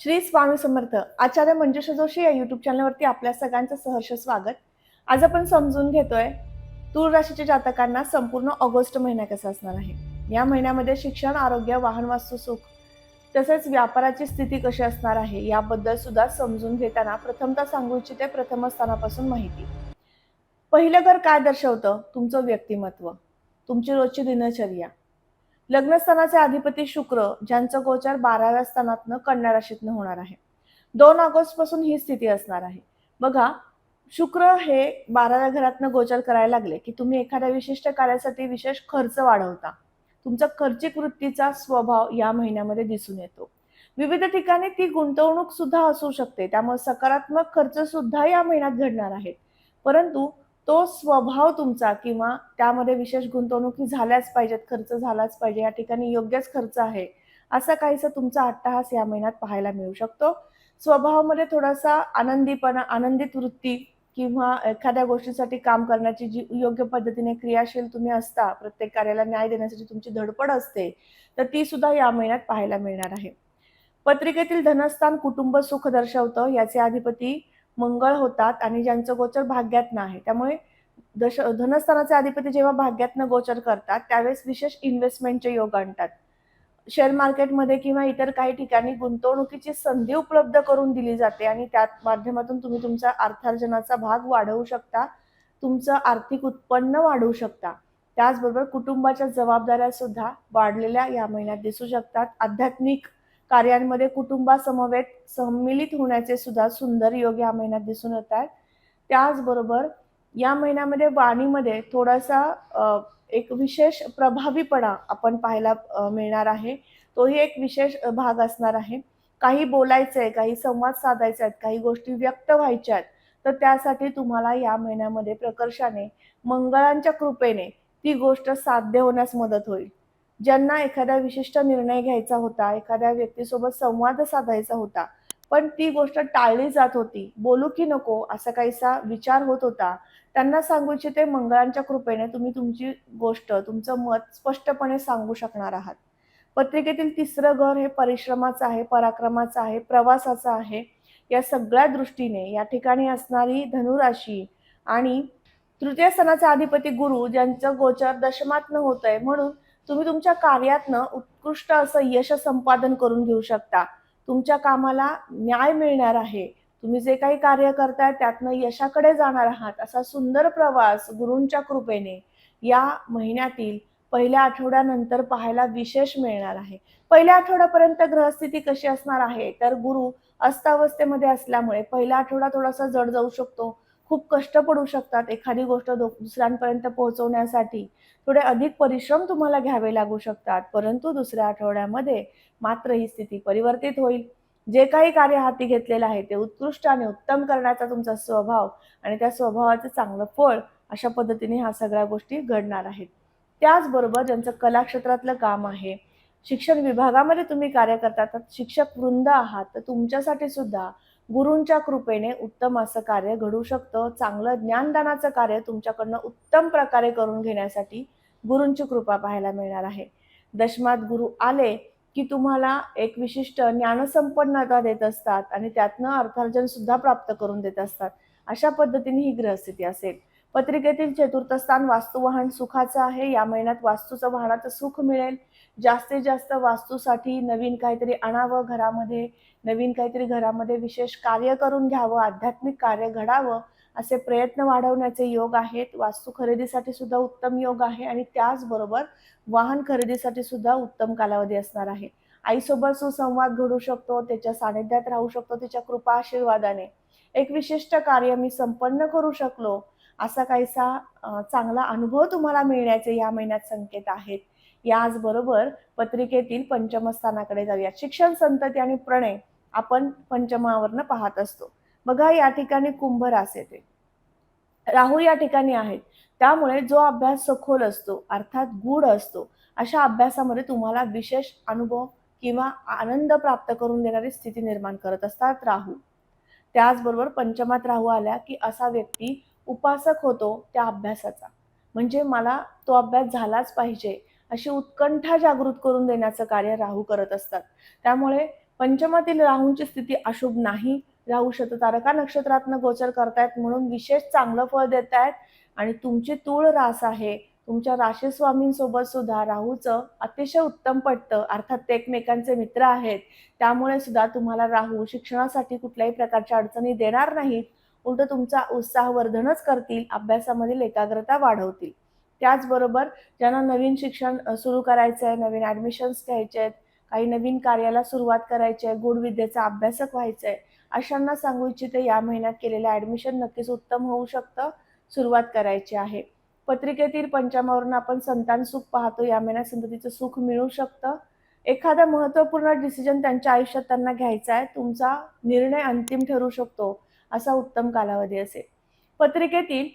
श्री स्वामी समर्थ. आचार्य मंजुषा जोशी या युट्यूब चॅनलवरती आपल्या सगळ्यांचं सहर्ष स्वागत. आज आपण समजून घेतोय तूळ राशीच्या जातकांना संपूर्ण ऑगस्ट महिना कसा असणार आहे. या महिन्यामध्ये शिक्षण, आरोग्य, वाहन, वास्तू, सुख तसेच व्यापाराची स्थिती कशी असणार आहे याबद्दल सुद्धा समजून घेताना प्रथमतः सांगू इच्छिते प्रथम स्थानापासून माहिती. पहिलं घर काय दर्शवतं? तुमचं व्यक्तिमत्व, तुमची रोजची दिनचर्या. लग्नस्थानाचे अधिपती शुक्र, ज्यांचं गोचर 12व्या स्थानातनं कन्या राशीतनं होणार आहे. 2 ऑगस्ट पासून ही स्थिती असणार आहे. बघा, शुक्र हे 12व्या घरातनं गोचर करायला लागले की तुम्ही एखाद्या विशिष्ट कार्यासाठी विशेष खर्च वाढवता. तुमचा खर्चिक वृत्तीचा स्वभाव या महिन्यामध्ये दिसून येतो. विविध ठिकाणी ती गुंतवणूक सुद्धा असू शकते, त्यामुळे सकारात्मक खर्च सुद्धा या महिन्यात घडणार आहेत. परंतु तो स्वभाव तुमचा किंवा त्यामध्ये विशेष गुंतवणुकी झाल्याच पाहिजेत, खर्च झालाच पाहिजे, या ठिकाणी योग्यच खर्च आहे, असा काहीसा तुमचा अट्टहास या महिन्यात पाहायला मिळू शकतो. स्वभावामध्ये थोडासा आनंदीपणा, आनंदित वृत्ती किंवा एखाद्या गोष्टीसाठी काम करण्याची जी योग्य पद्धतीने क्रियाशील तुम्ही असता, प्रत्येक कार्याला न्याय देण्यासाठी तुमची धडपड असते, तर ती सुद्धा या महिन्यात पाहायला मिळणार आहे. पत्रिकेतील धनस्थान कुटुंब सुख दर्शवतं. याचे अधिपती मंगळ होतात आणि ज्यांचं गोचर भाग्यातनं आहे. त्यामुळे धनस्थानाचे अधिपती जेव्हा भाग्यातनं गोचर करतात त्यावेळेस विशेष इन्व्हेस्टमेंटचे योग आणतात. शेअर मार्केटमध्ये किंवा इतर काही ठिकाणी गुंतवणुकीची संधी उपलब्ध करून दिली जाते आणि त्या माध्यमातून तुम्ही तुमचा अर्थार्जनाचा भाग वाढवू शकता, तुमचं आर्थिक उत्पन्न वाढवू शकता. त्याचबरोबर कुटुंबाच्या जबाबदाऱ्या सुद्धा वाढलेल्या या महिन्यात दिसू शकतात. आध्यात्मिक कार्यांमध्ये कुटुंबासमवेत सम्मिलित होण्याचे सुद्धा सुंदर योग या महिन्यात दिसून येत आहेत. त्याचबरोबर या महिन्यामध्ये वाणीमध्ये थोडासा एक विशेष प्रभावीपणा आपण पाहायला मिळणार आहे. तोही एक विशेष भाग असणार आहे. काही बोलायचंय, काही संवाद साधायचे आहेत, काही गोष्टी व्यक्त व्हायच्या आहेत, तर त्यासाठी तुम्हाला या महिन्यामध्ये प्रकर्षाने मंगळांच्या कृपेने ती गोष्ट साध्य होण्यास मदत होईल. ज्यांना एखादा विशिष्ट निर्णय घ्यायचा होता, एखाद्या व्यक्तीसोबत संवाद साधायचा होता, पण ती गोष्ट टाळली जात होती, बोलू की नको असा काहीसा विचार होत होता, त्यांना सांगू इच्छिते मंगळांच्या कृपेने तुम्ही तुमची गोष्ट, तुमचं मत स्पष्टपणे सांगू शकणार आहात. पत्रिकेतील तिसरं घर हे परिश्रमाचं आहे, पराक्रमाचं आहे, प्रवासाचं आहे. या सगळ्या दृष्टीने या ठिकाणी असणारी धनुराशी आणि तृतीय स्थानाचा अधिपती गुरु, ज्यांचं गोचर दशमातनं होतंय, म्हणून तुम्ही तुमच्या कार्यातनं उत्कृष्ट असं यश संपादन करून घेऊ शकता. तुमच्या कामाला न्याय मिळणार आहे. तुम्ही जे काही कार्य करताय त्यातनं यशाकडे जाणार आहात. असा सुंदर प्रवास गुरूंच्या कृपेने या महिन्यातील पहिल्या आठवड्यानंतर पाहायला विशेष मिळणार आहे. पहिल्या आठवड्यापर्यंत ग्रहस्थिती कशी असणार आहे, तर गुरु अस्तावस्थेमध्ये असल्यामुळे पहिला आठवडा थोडासा जड जाऊ शकतो. खूप कष्ट पडू शकतात. एखादी गोष्ट दुसऱ्यांपर्यंत पोहोचवण्यासाठी थोडे अधिक परिश्रम तुम्हाला घ्यावे लागू शकतात. परंतु दुसऱ्या आठवड्यामध्ये मात्र ही स्थिती परिवर्तित होईल. जे काही कार्य हाती घेतलेलं आहे ते उत्कृष्ट आणि उत्तम करण्याचा तुमचा स्वभाव आणि त्या स्वभावाचं चांगलं फळ, अशा पद्धतीने ह्या सगळ्या गोष्टी घडणार आहेत. त्याचबरोबर ज्यांचं कला क्षेत्रातलं काम आहे, शिक्षण विभागामध्ये तुम्ही कार्य करता, तर शिक्षक वृंद आहात, तर तुमच्यासाठी सुद्धा गुरूंच्या कृपेने उत्तम असं कार्य घडू शकतं. चांगलं ज्ञानदानाचं कार्य तुमच्याकडनं उत्तम प्रकारे करून घेण्यासाठी गुरूंची कृपा पाहायला मिळणार आहे. दशमात गुरु आले की तुम्हाला एक विशिष्ट ज्ञानसंपन्नता देत असतात आणि त्यातनं अर्थार्जन सुद्धा प्राप्त करून देत असतात. अशा पद्धतीने ही ग्रहस्थिती असेल. पत्रिकेतील चतुर्थ स्थान वास्तुवाहन सुखाचं आहे. या महिन्यात वास्तूचं वाहनाचं सुख मिळेल. जास्तीत जास्त वास्तूसाठी नवीन काहीतरी आणावं घरामध्ये, नवीन काहीतरी घरामध्ये विशेष कार्य करून घ्यावं, आध्यात्मिक कार्य घडावं, असे प्रयत्न वाढवण्याचे योग आहेत. वास्तू खरेदीसाठी सुद्धा उत्तम योग आहे आणि त्याचबरोबर वाहन खरेदीसाठी सुद्धा उत्तम कालावधी असणार आहे. आईसोबत सुसंवाद घडू शकतो, त्याच्या सानिध्यात राहू शकतो, तिच्या कृपा आशीर्वादाने एक विशिष्ट कार्य मी संपन्न करू शकलो, असा काहीसा चांगला अनुभव तुम्हाला मिळण्याचे या महिन्यात संकेत आहेत. याचबरोबर पत्रिकेतील पंचम स्थानाकडे जाऊया. शिक्षण, संतती आणि प्रणय आपण पंचमावरनं पाहत असतो. बघा, या ठिकाणी कुंभ रास येते, राहू या ठिकाणी आहेत. त्यामुळे जो अभ्यास सखोल असतो, अर्थात गूढ असतो, अशा अभ्यासामध्ये तुम्हाला विशेष अनुभव किंवा आनंद प्राप्त करून देणारी स्थिती निर्माण करत असतात राहू. त्याचबरोबर पंचमात राहू आल्या की असा व्यक्ती उपासक होतो त्या अभ्यासाचा. म्हणजे मला तो अभ्यास झालाच पाहिजे, अशी उत्कंठा जागृत करून देण्याचं कार्य राहू करत असतात. त्यामुळे पंचमातील राहूंची स्थिती अशुभ नाही. राहू शततारका नक्षत्रातनं गोचर करतायत म्हणून विशेष चांगलं फळ देत आहेत. आणि तुमची तूळ रास आहे, तुमच्या राशी स्वामींसोबत सुद्धा राहूचं अतिशय उत्तम पटतं, अर्थात ते एकमेकांचे मित्र आहेत. त्यामुळे सुद्धा तुम्हाला राहू शिक्षणासाठी कुठल्याही प्रकारच्या अडचणी देणार नाहीत. उलट तुमचा उत्साहवर्धनच करतील, अभ्यासामधील एकाग्रता वाढवतील. त्याचबरोबर ज्यांना नवीन शिक्षण सुरू करायचं आहे, नवीन ॲडमिशन्स घ्यायचे आहेत, काही नवीन कार्याला सुरुवात करायची आहे, गूढ विद्येचा अभ्यासक व्हायचं आहे, अशांना सांगू इच्छिते या महिन्यात केलेलं ॲडमिशन नक्कीच उत्तम होऊ शकतं. सुरुवात करायची आहे. पत्रिकेतील पंचमावरून आपण संतान सुख पाहतो. या महिन्यात संततीचं सुख मिळू शकतं. एखादा महत्त्वपूर्ण डिसिजन त्यांच्या आयुष्यात त्यांना घ्यायचा आहे. तुमचा निर्णय अंतिम ठरू शकतो, असा उत्तम कालावधी असेल. पत्रिकेतील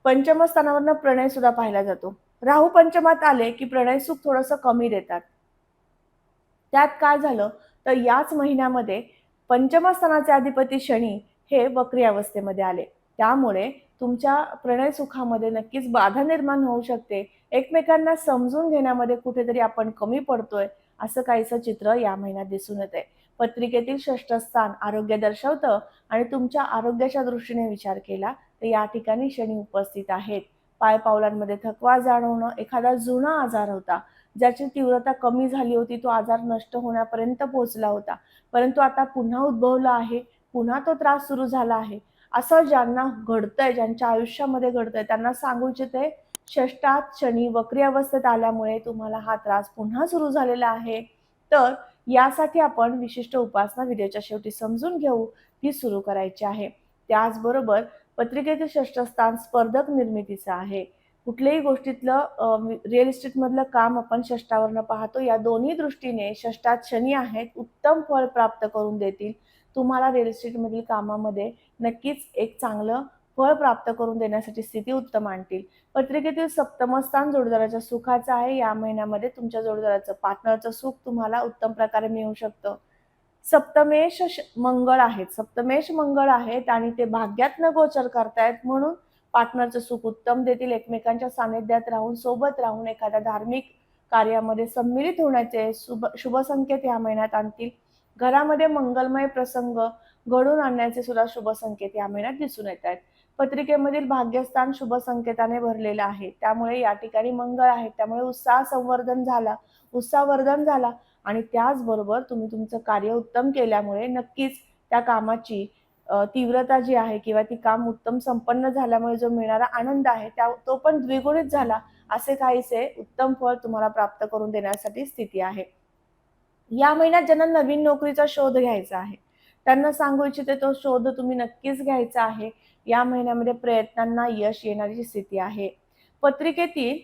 पंचम स्थानावरनं प्रणय सुद्धा पाहिला जातो. राहू पंचमात आले की प्रणय सुख थोडंसं कमी देतात. त्यात काय झालं तर याच महिन्यामध्ये पंचम स्थानाचे अधिपती शनी हे वक्री अवस्थेमध्ये आले. त्यामुळे तुमच्या प्रणय सुखामध्ये नक्कीच बाधा निर्माण होऊ शकते. एकमेकांना समजून घेण्यामध्ये कुठेतरी आपण कमी पडतोय, असं काहीसं चित्र या महिन्यात दिसून येतंय. पत्रिकेतील षष्ठ स्थान आरोग्य दर्शवतं आणि तुमच्या आरोग्याच्या दृष्टीने विचार केला तर या ठिकाणी शनी उपस्थित आहेत. पायपावलांमध्ये थकवा जाणवणं, एखादा जुना आजार होता ज्याची तीव्रता कमी झाली होती, तो आजार नष्ट होण्यापर्यंत पोहोचला होता, परंतु आता पुन्हा उद्भवला आहे, पुन्हा तो त्रास सुरू झाला आहे, असं ज्यांना घडतंय, ज्यांच्या आयुष्यामध्ये घडतंय, त्यांना सांगू इच्छिते षष्ठात शनी वक्री अवस्थेत आल्यामुळे तुम्हाला हा त्रास पुन्हा सुरू झालेला आहे. तर यासाठी आपण विशिष्ट उपासना व्हिडिओच्या शेवटी समजून घेऊ, ती सुरू करायची आहे. त्याचबरोबर पत्रिकेतील षष्ठ स्थान स्पर्धक निर्मितीचं आहे. कुठल्याही गोष्टीतलं रिअल इस्टेटमधलं काम आपण षष्ठावरनं पाहतो. या दोन्ही दृष्टीने षष्ठात शनी आहेत, उत्तम फळ प्राप्त करून देतील. तुम्हाला रिअल इस्टेटमधील कामामध्ये नक्कीच एक चांगलं फळ प्राप्त करून देण्यासाठी स्थिती उत्तम आणतील. पत्रिकेतील सप्तम स्थान जोडीदाराच्या सुखाचं आहे. या महिन्यामध्ये तुमच्या जोडीदाराचं पार्टनरचं सुख तुम्हाला उत्तम प्रकारे मिळू शकतं. सप्तमेश मंगळ आहेत आणि ते भाग्यातनं गोचर करतायत म्हणून पार्टनरचं सुख उत्तम देतील. एकमेकांच्या सानिध्यात राहून, सोबत राहून एखाद्या धार्मिक कार्यामध्ये सम्मिलित होण्याचे शुभ संकेत या महिन्यात आणतील. घरामध्ये मंगलमय प्रसंग घडून आणण्याचे सुद्धा शुभ संकेत या महिन्यात दिसून येत आहेत. पत्रिकेमधील भाग्यस्थान शुभ संकेताने भरलेलं आहे. त्यामुळे या ठिकाणी मंगळ आहे, त्यामुळे उत्साहवर्धन झाला आणि त्याचबरोबर तुम्ही तुमचं कार्य उत्तम केल्यामुळे नक्कीच त्या कामाची तीव्रता जी आहे किंवा ती काम उत्तम संपन्न झाल्यामुळे जो मिळणारा आनंद आहे तो पण द्विगुणित झाला, असे काहीसे उत्तम फळ तुम्हाला प्राप्त करून देण्यासाठी स्थिती आहे. या महिन्यात ज्यांना नवीन नोकरीचा शोध घ्यायचा आहे त्यांना सांगू इच्छिते तो शोध तुम्ही नक्कीच घ्यायचा आहे. या महिन्यामध्ये प्रयत्नांना यश येण्याची स्थिती आहे. पत्रिकेतील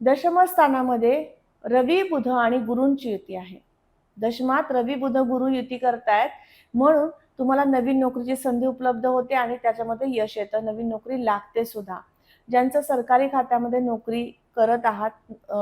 दशम स्थानामध्ये रवी बुध आणि गुरूंची युती आहे. दशमात रवी बुध गुरु युती करतायत म्हणून तुम्हाला नवीन नोकरीची संधी उपलब्ध होते आणि त्याच्यामध्ये यश येतं, नवीन नोकरी लागते सुद्धा. ज्यांचं सरकारी खात्यामध्ये नोकरी करत आहात,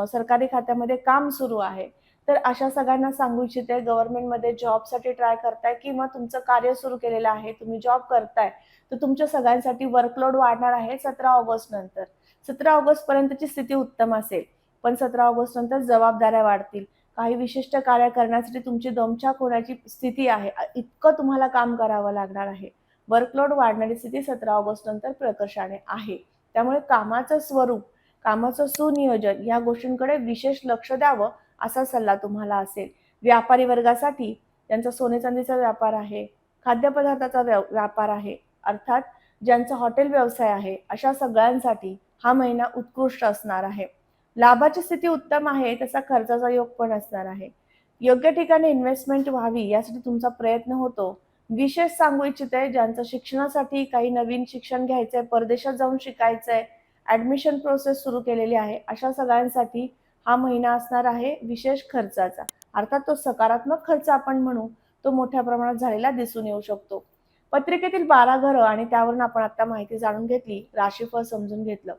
सरकारी खात्यामध्ये काम सुरू आहे, तर अशा सगळ्यांना सांगू इच्छिते गव्हर्नमेंटमध्ये जॉबसाठी ट्राय करताय किंवा तुमचं कार्य सुरू केलेलं आहे, तुम्ही जॉब करताय, तर तुमच्या सगळ्यांसाठी वर्कलोड वाढणार आहे 17 ऑगस्ट नंतर. 17 ऑगस्ट पर्यंतची स्थिती उत्तम असेल, पण 17 ऑगस्ट नंतर जबाबदाऱ्या वाढतील. काही विशिष्ट कार्य करण्यासाठी तुमची दमछाक होण्याची स्थिती आहे, इतकं तुम्हाला काम करावं लागणार आहे. वर्कलोड वाढणारी स्थिती 17 ऑगस्ट नंतर प्रकर्षाने आहे. त्यामुळे कामाचं स्वरूप, कामाचं सुनियोजन या गोष्टींकडे विशेष लक्ष द्यावं असा सल्ला तुम्हाला असेल. व्यापारी वर्गासाठी ज्यांचा सोने चांदीचा व्यापार आहे, खाद्यपदार्थाचा व्यापार आहे, अर्थात ज्यांचा हॉटेल व्यवसाय आहे, अशा सगळ्यांसाठी हा महिना उत्कृष्ट असणार आहे. लाभाची स्थिती उत्तम आहे, तसा खर्चाचा योग पण असणार आहे. योग्य ठिकाणी इन्व्हेस्टमेंट व्हावी यासाठी तुमचा प्रयत्न होतो. विशेष सांगू इच्छिते ज्यांचं शिक्षणासाठी काही नवीन शिक्षण घ्यायचंय, परदेशात जाऊन शिकायचंय, ऍडमिशन प्रोसेस सुरू केलेली आहे, अशा सगळ्यांसाठी हा महिना असणार आहे विशेष खर्चाचा. अर्थात तो सकारात्मक खर्च आपण म्हणू, तो मोठ्या प्रमाणात झालेला दिसून येऊ शकतो. पत्रिकेतील 12 घरं आणि त्यावरून आपण आता माहिती जाणून घेतली, राशीफळ समजून घेतलं.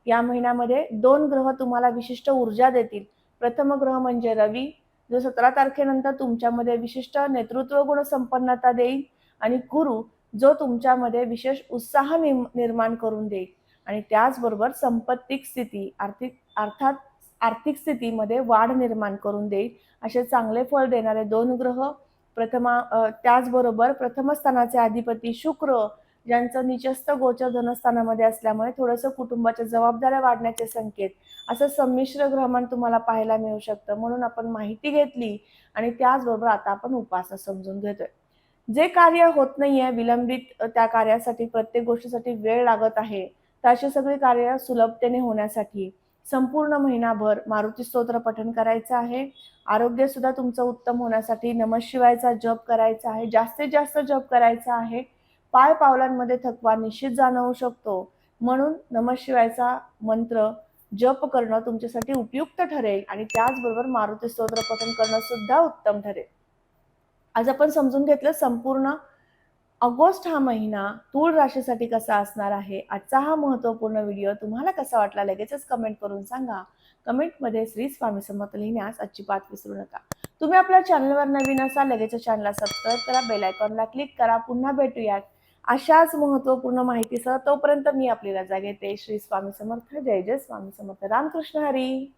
या महिन्यामध्ये 2 ग्रह तुम्हाला विशिष्ट ऊर्जा देतील. प्रथम ग्रह म्हणजे रवी, जो 17 तारखेनंतर तुमच्यामध्ये विशिष्ट नेतृत्व गुण संपन्नता देईल, आणि गुरु जो तुमच्यामध्ये विशेष उत्साह निर्माण करून देईल आणि त्याचबरोबर संपत्तिक स्थिती आर्थिक स्थितीमध्ये वाढ निर्माण करून देईल. असे चांगले फळ देणारे 2 ग्रह त्याचबरोबर प्रथम स्थानाचे अधिपती शुक्र, ज्यांचं नीचस्थ गोचर धनस्थानामध्ये असल्यामुळे थोडंसं कुटुंबाच्या जबाबदाऱ्या वाढण्याचे संकेत, असं संमिश्र ग्रहमान तुम्हाला पाहायला मिळू शकतं. म्हणून आपण माहिती घेतली आणि त्याचबरोबर आता आपण उपासना समजून घेतोय. जे कार्य होत नाहीये विलंबित, त्या कार्यासाठी प्रत्येक गोष्टीसाठी वेळ लागत आहे, तर अशी सगळी कार्य सुलभतेने होण्यासाठी संपूर्ण महिनाभर मारुती स्तोत्र पठण करायचं आहे. आरोग्य सुद्धा तुमचं उत्तम होण्यासाठी नमःशिवायचा जप करायचा आहे. जास्तीत जास्त जप करायचा आहे. पाय पावलांमध्ये थकवा निश्चित जाणवू शकतो, म्हणून नमःशिवायचा मंत्र जप करणं तुमच्यासाठी उपयुक्त ठरेल आणि त्याचबरोबर मारुती स्तोत्र पठण करणं सुद्धा उत्तम ठरेल. आज आपण समजून घेतलं संपूर्ण ऑगस्ट हा महिना तूळ राशीसाठी कसा असणार आहे. आजचा हा महत्त्वपूर्ण व्हिडिओ तुम्हाला कसा वाटला लगेचच कमेंट करून सांगा. कमेंटमध्ये श्री स्वामी समर्थ लिहिण्यास अजिबात विसरू नका. तुम्ही आपल्या चॅनलवर नवीन असाल लगेच चॅनलला सबस्क्राईब करा, बेल आयकॉनला क्लिक करा. पुन्हा भेटूयात अशाच महत्त्वपूर्ण माहितीसह. तोपर्यंत मी आपली रजा घेते. श्री स्वामी समर्थ. जय जय स्वामी समर्थ. रामकृष्ण हरी.